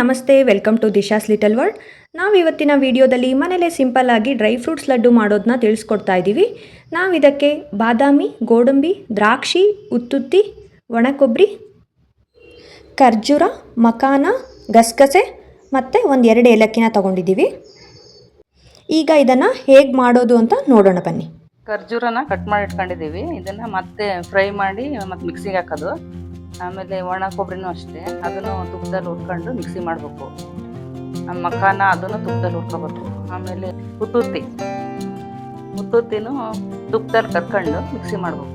ನಮಸ್ತೆ, welcome to ದಿಶಾಸ್ little world. ನಾವು ಇವತ್ತಿನ ವಿಡಿಯೋದಲ್ಲಿ ಮನೇಲೆ ಸಿಂಪಲ್ ಆಗಿ ಡ್ರೈ ಫ್ರೂಟ್ಸ್ ಲಡ್ಡು ಮಾಡೋದನ್ನ ತಿಳಿಸ್ಕೊಡ್ತಾ ಇದ್ದೀವಿ. ನಾವು ಇದಕ್ಕೆ ಬಾದಾಮಿ, ಗೋಡಂಬಿ, ದ್ರಾಕ್ಷಿ, ಉತ್ತುತ್ತಿ, ಒಣಕೊಬ್ಬರಿ, ಖರ್ಜೂರ, ಮಕಾನ, ಗಸಗಸೆ ಮತ್ತು ಒಂದು 2 ಏಲಕ್ಕಿನ ತೊಗೊಂಡಿದ್ದೀವಿ. ಈಗ ಇದನ್ನು ಹೇಗೆ ಮಾಡೋದು ಅಂತ ನೋಡೋಣ ಬನ್ನಿ. ಖರ್ಜೂರನ ಕಟ್ ಮಾಡಿ ಇಟ್ಕೊಂಡಿದ್ದೀವಿ. ಇದನ್ನು ಮತ್ತೆ ಫ್ರೈ ಮಾಡಿ ಮತ್ತೆ ಮಿಕ್ಸಿಗೆ ಹಾಕೋದು. ಆಮೇಲೆ ಒಣ ಕೊಬ್ಬರಿನೂ ಅಷ್ಟೇ, ಅದನ್ನು ತುಪ್ಪದಲ್ಲಿ ಹುರ್ಕೊಂಡು ಮಿಕ್ಸಿ ಮಾಡಬೇಕು. ಮಖಾನ ಅದನ್ನು ತುಪ್ಪದಲ್ಲಿ ಹುರ್ಕೋಬೇಕು. ಆಮೇಲೆ ಉತ್ತುತ್ತಿನೂ ತುಪ್ಪದಲ್ಲಿ ಕರ್ಕೊಂಡು ಮಿಕ್ಸಿ ಮಾಡಬೇಕು.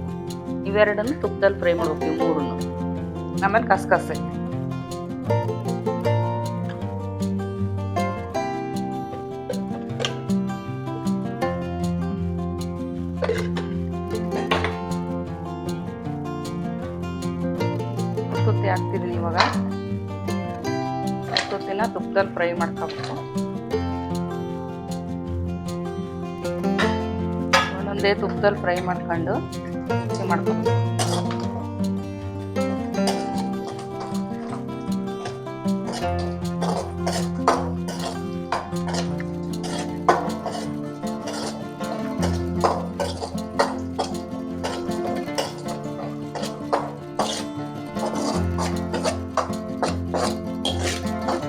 ಇವೆರಡನ್ನು ತುಪ್ಪದಲ್ಲಿ ಫ್ರೈ ಮಾಡಬೇಕು, ಇವು ಮೂರನ್ನು. ಆಮೇಲೆ ಕಸಗಸೆ, ಉತ್ತುತ್ತಿ ಹಾಕ್ತಿದ್ದೀನಿ. ಇವಾಗ ಉತ್ತುತ್ತಿನ ತುಪ್ಪದಲ್ಲಿ ಫ್ರೈ ಮಾಡ್ಕೋಬೇಕು. ಒಂದೊಂದೇ ತುಪ್ಪದಲ್ಲಿ ಫ್ರೈ ಮಾಡ್ಕೊಂಡು ಮಿಕ್ಸಿ ಮಾಡ್ಕೋಬೇಕು.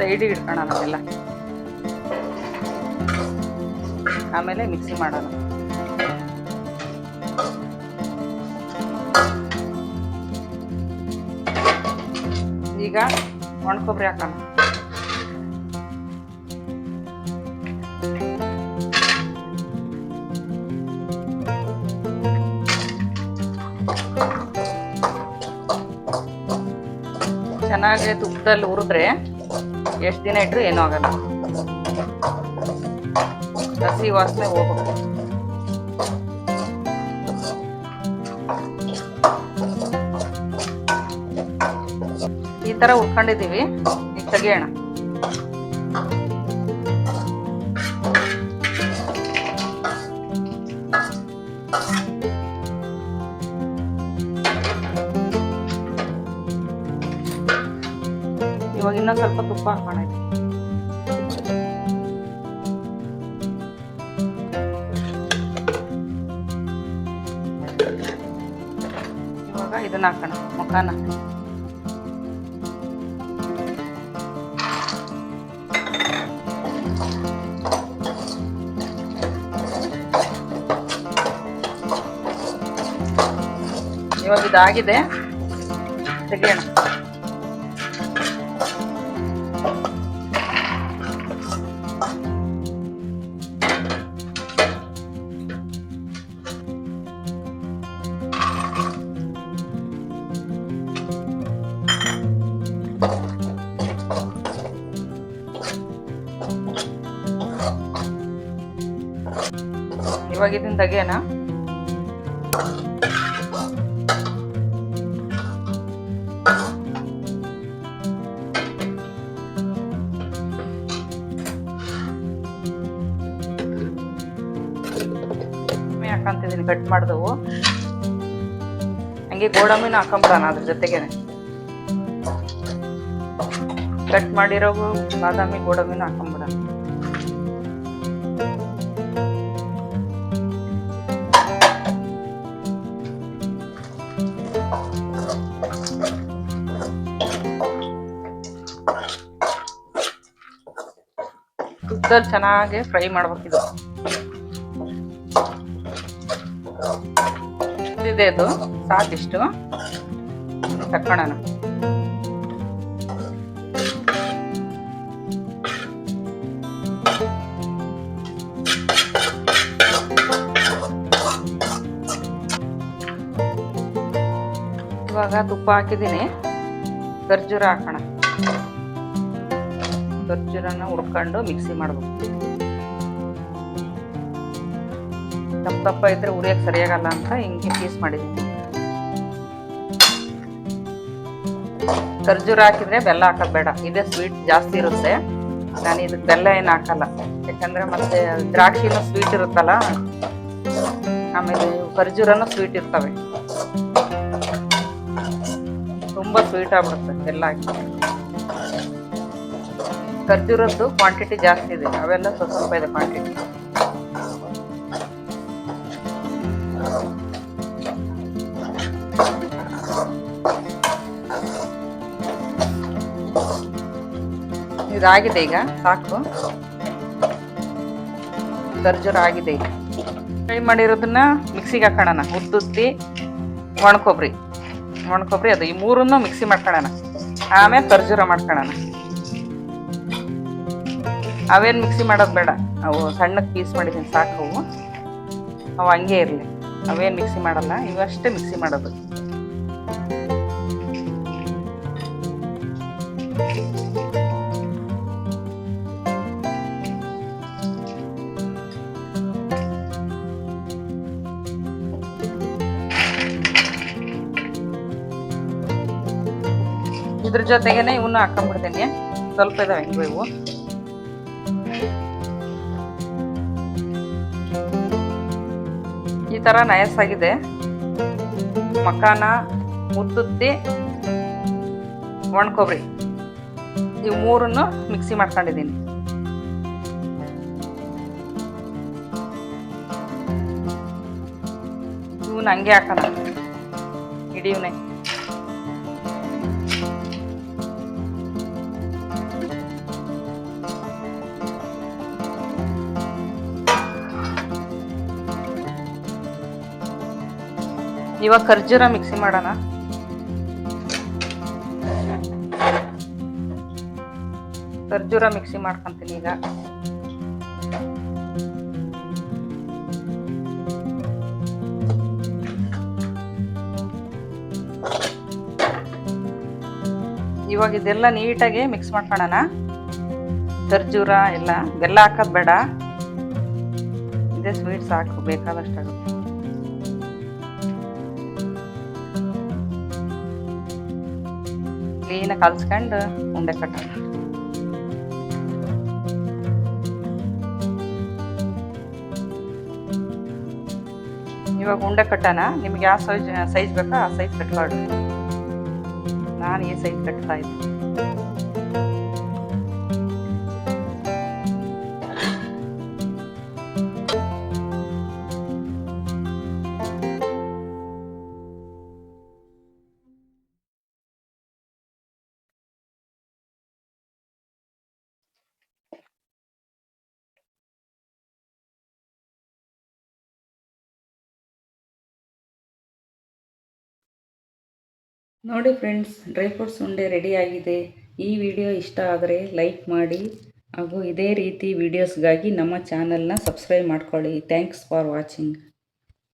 ಸೈಡಿಗೆ ಇಟ್ಕೊಳ್ಳೋಣ ಎಲ್ಲ. ಆಮೇಲೆ ಮಿಕ್ಸಿ ಮಾಡೋಣ. ಈಗ ಒಣ ಕೊಬ್ಬರಿ ಹಾಕೋಣ. ಚೆನ್ನಾಗಿ ತುಪ್ಪದಲ್ಲಿ ಹುರಿದ್ರೆ ಎಷ್ಟು ದಿನ ಇಟ್ಟರು ಏನೂ ಆಗಲ್ಲ. ಹಸಿ ವಾಸನೆ ಹೋಗ್ಬೇಕು. ಈ ಥರ ಹುರ್ಕೊಂಡಿದ್ದೀವಿ. ಈಗ ತೆಗಿಯೋಣ. ಇವಾಗ ಇನ್ನೊಂದು ಸ್ವಲ್ಪ ತುಪ್ಪ ಹಾಕೋಣ. ಇವಾಗ ಇದನ್ನ ಹಾಕೋಣ, ಮಖಾನ. ಇವಾಗ ಇದಾಗಿದೆ, ತೆಗಿಯೋಣ. ಇವಾಗ ಇದನ್ನ ತೆಗಿಯೋಣ. ಹಾಕಂತಿದ್ದೀನಿ ಕಟ್ ಮಾಡಿದವು. ಹಂಗೆ ಗೋಡಂಬಿನ ಹಾಕೊಂಬಿಡೋಣ ಅದ್ರ ಜೊತೆಗೇನೆ. ಕಟ್ ಮಾಡಿರೋ ಬಾದಾಮಿ ಗೋಡಂಬಿನ ಹಾಕೊಂಬಿಡೋಣ. ತುಪ್ಪದಲ್ಲಿ ಚೆನ್ನಾಗಿ ಫ್ರೈ ಮಾಡ್ಬೇಕಿದು. ಇದೆ ಅದು ಸಾಕಿಷ್ಟು ತಕ್ಕೊಳ್ಳೋಣ. ಇವಾಗ ತುಪ್ಪ ಹಾಕಿದ್ದೀನಿ. ಖರ್ಜೂರ ಹಾಕೋಣ. ಖರ್ಜೂರನ ಹುರ್ಕೊಂಡು ಮಿಕ್ಸಿ ಮಾಡ್ಬೇಕು. ದಪ್ಪ ಇದ್ರೆ ಉರಿಯಕ್ಕೆ ಸರಿಯಾಗಲ್ಲ ಅಂತ ಹಿಂಗೆ ಪೀಸ್ ಮಾಡಿದ್ದೀನಿ. ಖರ್ಜೂರ ಹಾಕಿದ್ರೆ ಬೆಲ್ಲ ಹಾಕೋದು ಬೇಡ, ಇದೇ ಸ್ವೀಟ್ ಜಾಸ್ತಿ ಇರುತ್ತೆ. ನಾನು ಇದಕ್ಕೆ ಬೆಲ್ಲ ಏನು ಹಾಕಲ್ಲ, ಯಾಕಂದ್ರೆ ಮತ್ತೆ ದ್ರಾಕ್ಷಿನೂ ಸ್ವೀಟ್ ಇರುತ್ತಲ್ಲ, ಆಮೇಲೆ ಖರ್ಜೂರನೂ ಸ್ವೀಟ್ ಇರ್ತವೆ. ತುಂಬ ಸ್ವೀಟ್ ಆಗ್ಬಿಡುತ್ತೆ ಬೆಲ್ಲ ಹಾಕಿ. ಖರ್ಜೂರದ್ದು ಕ್ವಾಂಟಿಟಿ ಜಾಸ್ತಿ ಇದೆ, ಅವೆಲ್ಲ ಸ್ವಲ್ಪ ಇದೆ ಕ್ವಾಂಟಿಟಿ. ಇದಾಗಿದೆ, ಈಗ ಸಾಕು. ಖರ್ಜೂರ ಆಗಿದೆ. ಈಗ ಫ್ರೈ ಮಾಡಿರೋದನ್ನ ಮಿಕ್ಸಿಗೆ ಹಾಕೋಣ. ಉದ್ದುತ್ತಿ, ಒಣಕೊಬ್ಬರಿ ಅದು ಈ ಮೂರನ್ನು ಮಿಕ್ಸಿ ಮಾಡ್ಕೊಳ್ಳೋಣ. ಆಮೇಲೆ ಖರ್ಜೂರ ಮಾಡ್ಕೊಳ್ಳೋಣ. ಅವೇನು ಮಿಕ್ಸಿ ಮಾಡೋದು ಬೇಡ, ಅವು ಸಣ್ಣಕ್ಕೆ ಪೀಸ್ ಮಾಡಿದ್ದೀನಿ ಸಾಕು. ಅವು ಹಂಗೆ ಇರಲಿ, ಅವೇನು ಮಿಕ್ಸಿ ಮಾಡಲ್ಲ, ಇವಷ್ಟೇ ಮಿಕ್ಸಿ ಮಾಡೋದು. ಇದ್ರ ಜೊತೆಗೇನೆ ಇವನ್ನ ಹಾಕೊಂಡ್ಬಿಡ್ತೀನಿ. ಸ್ವಲ್ಪ ಇದಾವೆ ಹೆಂಗು ಇವು. ಈ ತರ ನಯಸ್ಸಾಗಿದೆ. ಮಖಾನ, ಉದ್ದುತ್ತಿ, ಒಣಕೊಬ್ಬರಿ ಇವು ಮೂರನ್ನು ಮಿಕ್ಸಿ ಮಾಡ್ಕೊಂಡಿದ್ದೀನಿ. ಇವನ್ನ ಹಂಗೆ ಹಾಕೋಣ, ಇಡೀ ಇವನೇ. ಇವಾಗ ಖರ್ಜೂರ ಮಿಕ್ಸಿ ಮಾಡೋಣ. ಖರ್ಜೂರ ಮಿಕ್ಸಿ ಮಾಡ್ಕೊಂತೀನಿ ಈಗ. ಇವಾಗ ಇದೆಲ್ಲ ನೀಟಾಗಿ ಮಿಕ್ಸ್ ಮಾಡ್ಕೊಳ್ಳೋಣ. ಖರ್ಜೂರ ಎಲ್ಲ, ಬೆಲ್ಲ ಹಾಕೋದು ಬೇಡ, ಇದೇ ಸ್ವೀಟ್ ಸಾಕು, ಬೇಕಾದಷ್ಟಾಗುತ್ತೆ. ಕ್ಲೀನಾಗಿ ಕಲ್ಸ್ಕೊಂಡು ಉಂಡೆ ಕಟ್ಟೋಣ. ಇವಾಗ ಉಂಡೆ ಕಟ್ಟೋಣ. ನಿಮ್ಗೆ ಯಾವ ಸೈಜ್ ಬೇಕಾ ಆ ಸೈಜ್ ಕಟ್ಕೊಳ್ಳಿ. ನಾನು ಈ ಸೈಜ್ ಕಟ್ತಾ ಇದ್ದೀನಿ. ನೋಡಿ ಫ್ರೆಂಡ್ಸ್, ಡ್ರೈ ಫ್ರೂಟ್ಸ್ ಉಂಡೆ ರೆಡಿಯಾಗಿದೆ. ಈ ವಿಡಿಯೋ ಇಷ್ಟ ಆದರೆ ಲೈಕ್ ಮಾಡಿ ಹಾಗೂ ಇದೇ ರೀತಿ ವಿಡಿಯೋಸ್ಗಾಗಿ ನಮ್ಮ ಚಾನಲ್ನ ಸಬ್ಸ್ಕ್ರೈಬ್ ಮಾಡ್ಕೊಳ್ಳಿ. Thanks for watching.